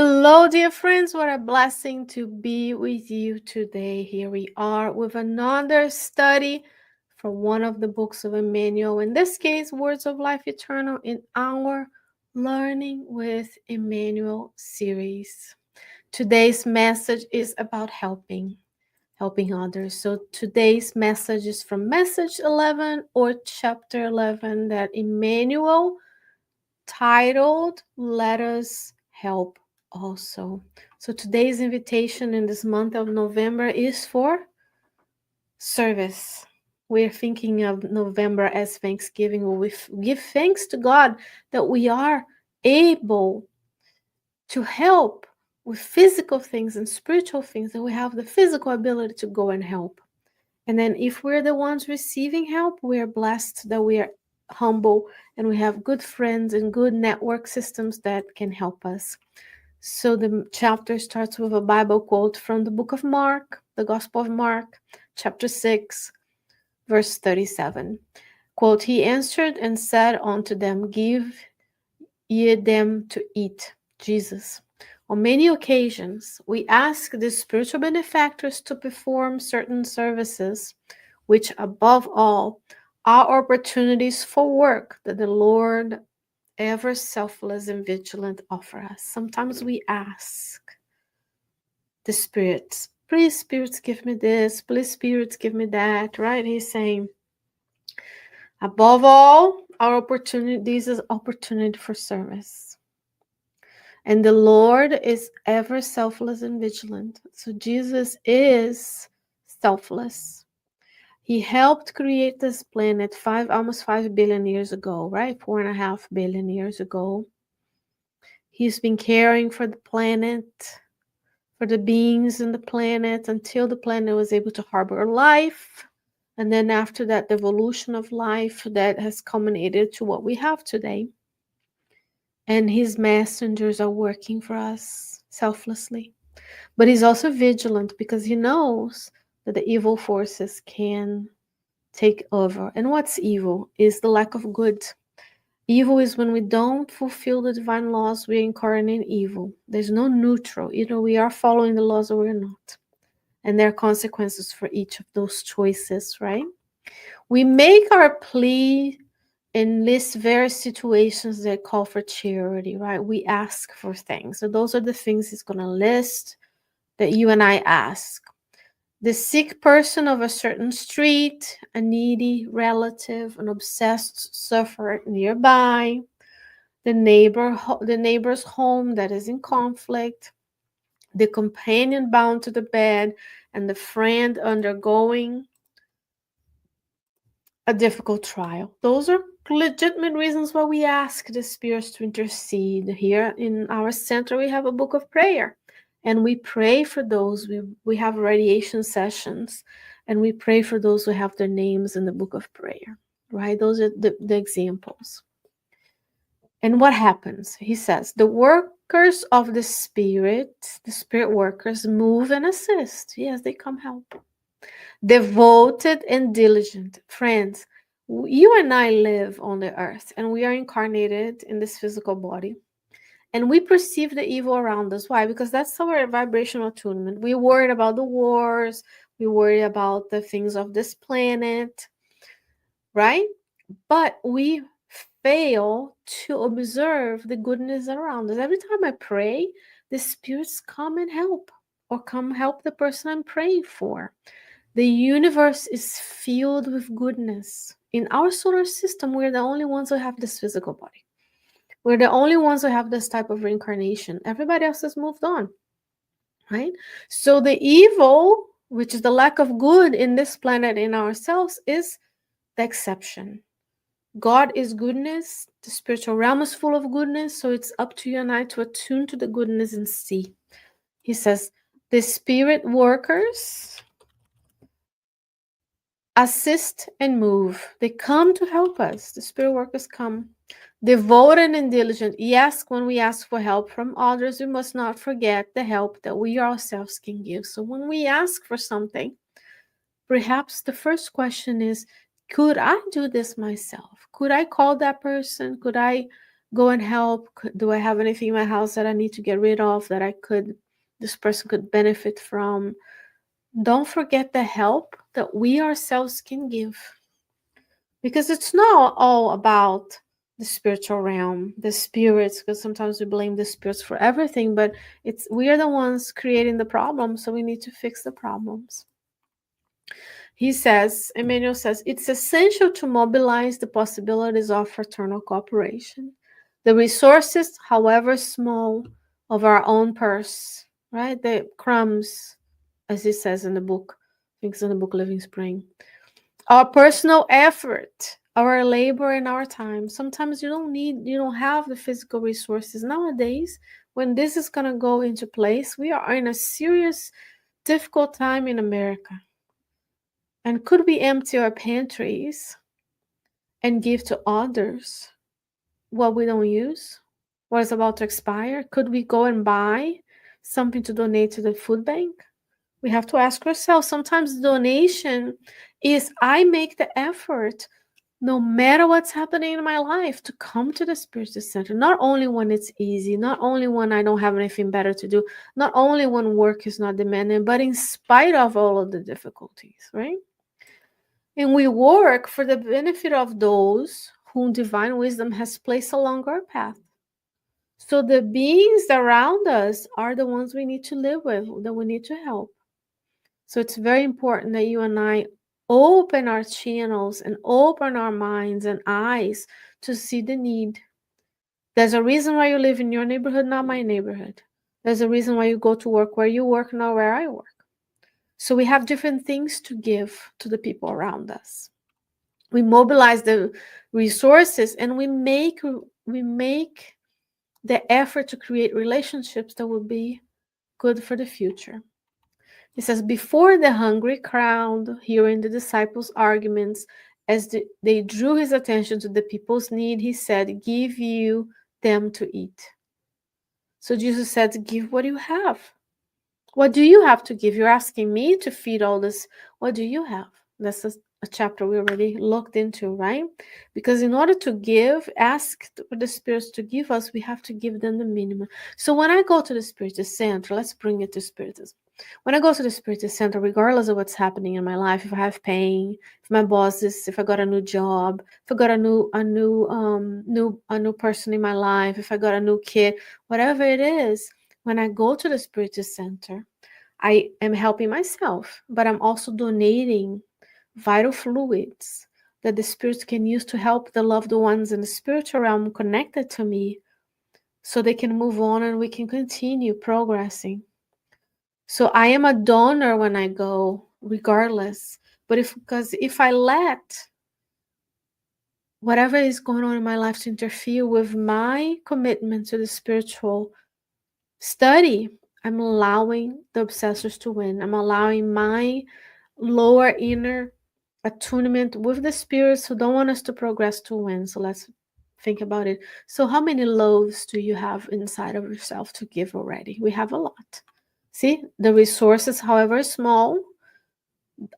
Hello, dear friends. What a blessing to be with you today. Here we are with another study from one of the books of Emmanuel. In this case, Words of Life Eternal in our Learning with Emmanuel series. Today's message is about helping others. So today's message is from message 11 or chapter 11 that Emmanuel titled Let Us Help Also. So today's invitation in this month of November is for service. We're thinking of November as Thanksgiving, where we give thanks to God that we are able to help with physical things and spiritual things, that we have the physical ability to go and help. And then if we're the ones receiving help, we are blessed that we are humble and we have good friends and good network systems that can help us. So the chapter starts with a Bible quote from the book of Mark, the Gospel of Mark, chapter 6, verse 37. Quote, "He answered and said unto them, Give ye them to eat." Jesus. On many occasions, we ask the spiritual benefactors to perform certain services, which above all are opportunities for work that the Lord, ever selfless and vigilant, offer us. Sometimes we ask the spirits, please, spirits, give me this, please, spirits, give me that, right? He's saying, above all, our opportunities is opportunity for service. And the Lord is ever selfless and vigilant. So Jesus is selfless. He helped create this planet almost 5 billion years ago, right? 4.5 billion years ago. He's been caring for the planet, for the beings in the planet until the planet was able to harbor life. And then after that, the evolution of life that has culminated to what we have today. And his messengers are working for us selflessly. But he's also vigilant because he knows that the evil forces can take over. And what's evil is the lack of good. Evil is when we don't fulfill the divine laws, we incarnate evil. There's no neutral. Either we are following the laws or we're not. And there are consequences for each of those choices, right? We make our plea in these various situations that call for charity, right? We ask for things. So those are the things he's going to list that you and I ask. The sick person of a certain street, a needy relative, an obsessed sufferer nearby, the neighbor's home that is in conflict, the companion bound to the bed, and the friend undergoing a difficult trial. Those are legitimate reasons why we ask the spirits to intercede. Here in our center, we have a book of prayer, and we pray for those. We have radiation sessions, and we pray for those who have their names in the book of prayer, right? Those are the examples. And what happens? He says, the workers of the spirit workers, move and assist. Yes, they come help. Devoted and diligent. Friends, you and I live on the earth and we are incarnated in this physical body. And we perceive the evil around us. Why? Because that's our vibrational attunement. We worry about the wars. We worry about the things of this planet, right? But we fail to observe the goodness around us. Every time I pray, the spirits come and help, or come help the person I'm praying for. The universe is filled with goodness. In our solar system, we're the only ones who have this physical body. We're the only ones who have this type of reincarnation. Everybody else has moved on, right? So the evil, which is the lack of good in this planet, in ourselves, is the exception. God is goodness. The spiritual realm is full of goodness. So it's up to you and I to attune to the goodness and see. He says, the spirit workers assist and move. They come to help us. The spirit workers come. Devoted and diligent. Yes, when we ask for help from others, we must not forget the help that we ourselves can give. So when we ask for something, perhaps the first question is, could I do this myself? Could I call that person? Could I go and help. Do I have anything in my house that I need to get rid of that this person could benefit from? Don't forget the help that we ourselves can give, because it's not all about the spiritual realm, the spirits, because sometimes we blame the spirits for everything, but we are the ones creating the problem, so we need to fix the problems. Emmanuel says, it's essential to mobilize the possibilities of fraternal cooperation. The resources, however small, of our own purse, right? The crumbs, as he says in the book, I think it's in the book Living Spring. Our personal effort, our labor, and our time. Sometimes you don't have the physical resources. Nowadays, when this is going to go into place, we are in a serious, difficult time in America. And could we empty our pantries and give to others what we don't use, what is about to expire? Could we go and buy something to donate to the food bank? We have to ask ourselves. Sometimes the donation is I make the effort, no matter what's happening in my life, to come to the Spiritist Center. Not only when it's easy, not only when I don't have anything better to do, not only when work is not demanding, but in spite of all of the difficulties, right? And we work for the benefit of those whom divine wisdom has placed along our path. So the beings around us are the ones we need to live with, that we need to help. So it's very important that you and I open our channels and open our minds and eyes to see the need. There's a reason why you live in your neighborhood, not my neighborhood. There's a reason why you go to work where you work, not where I work. So we have different things to give to the people around us. We mobilize the resources, and we make the effort to create relationships that will be good for the future. He says, before the hungry crowd, hearing the disciples' arguments, as they drew his attention to the people's need, he said, give you them to eat. So Jesus said, give what you have. What do you have to give? You're asking me to feed all this. What do you have? That's a chapter we already looked into, right? Because in order to give, ask for the spirits to give us, we have to give them the minimum. So when I go to the Spiritist Center, let's bring it to Spiritism. When I go to the Spiritist Center, regardless of what's happening in my life, if I have pain, if my boss if I got a new job, if I got a new person in my life, if I got a new kid, whatever it is, when I go to the Spiritist Center, I am helping myself, but I'm also donating vital fluids that the spirits can use to help the loved ones in the spiritual realm connected to me, so they can move on and we can continue progressing. So I am a donor when I go, regardless. But if I let whatever is going on in my life to interfere with my commitment to the spiritual study, I'm allowing the obsessors to win. I'm allowing my lower inner attunement with the spirits who don't want us to progress to win. So let's think about it. So how many loaves do you have inside of yourself to give already? We have a lot. See, the resources, however small,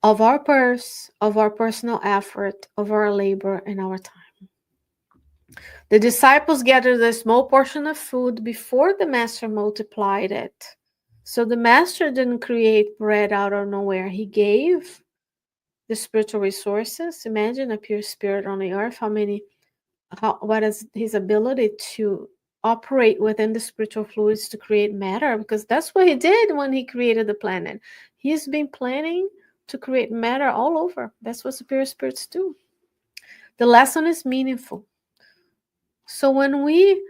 of our purse, of our personal effort, of our labor, and our time. The disciples gathered a small portion of food before the master multiplied it. So the master didn't create bread out of nowhere. He gave the spiritual resources. Imagine a pure spirit on the earth. What is his ability to operate within the spiritual fluids to create matter? Because that's what he did when he created the planet. He's been planning to create matter all over. That's what superior spirits do. The lesson is meaningful. So when we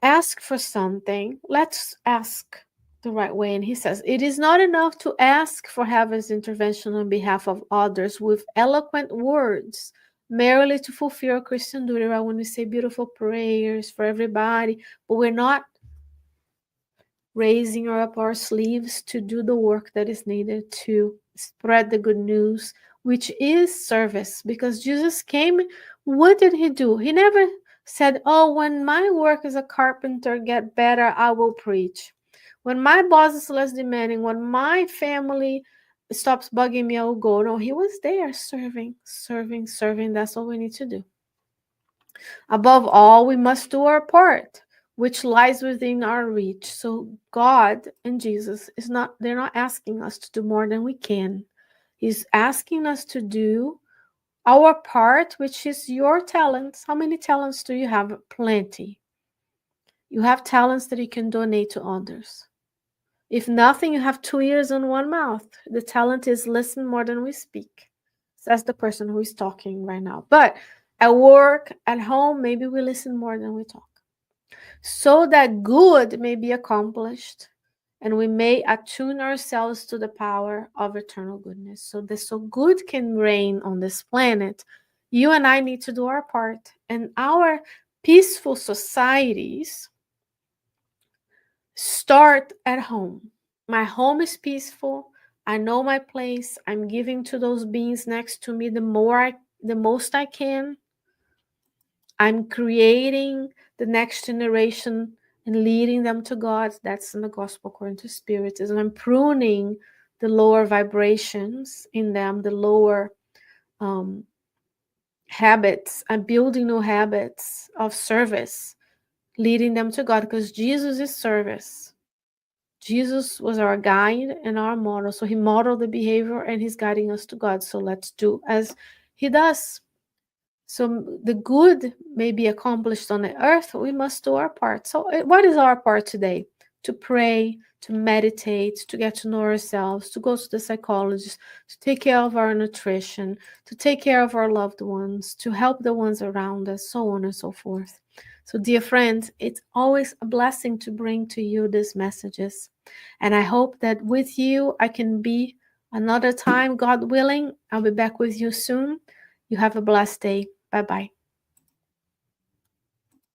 ask for something, let's ask the right way. And he says, it is not enough to ask for heaven's intervention on behalf of others with eloquent words, merely to fulfill our Christian duty, right? When we say beautiful prayers for everybody, but we're not raising up our sleeves to do the work that is needed to spread the good news, which is service. Because Jesus came, what did he do? He never said, oh, when my work as a carpenter get better, I will preach. When my boss is less demanding, when my family stops bugging me, I will go. No, he was there serving. That's all we need to do. Above all, we must do our part, which lies within our reach. So God and Jesus is not they're not asking us to do more than we can. He's asking us to do our part, which is your talents. How many talents do you have? Plenty. You have talents that you can donate to others. If nothing, you have 2 ears and one mouth. The talent is listen more than we speak. So that's the person who is talking right now. But at work, at home, maybe we listen more than we talk. So that good may be accomplished and we may attune ourselves to the power of eternal goodness. So good can reign on this planet. You and I need to do our part. And our peaceful societies start at home. My home is peaceful. I know my place. I'm giving to those beings next to me the most I can. I'm creating the next generation and leading them to God. That's in the gospel according to Spiritism. I'm pruning the lower vibrations in them, the lower um, habits. I'm building new habits of service, leading them to God because Jesus is service. Jesus was our guide and our model. So he modeled the behavior and he's guiding us to God. So let's do as he does. So the good may be accomplished on the earth, we must do our part. So what is our part today? To pray, to meditate, to get to know ourselves, to go to the psychologist, to take care of our nutrition, to take care of our loved ones, to help the ones around us, so on and so forth. So, dear friends, it's always a blessing to bring to you these messages. And I hope that with you, I can be another time, God willing. I'll be back with you soon. You have a blessed day. Bye bye.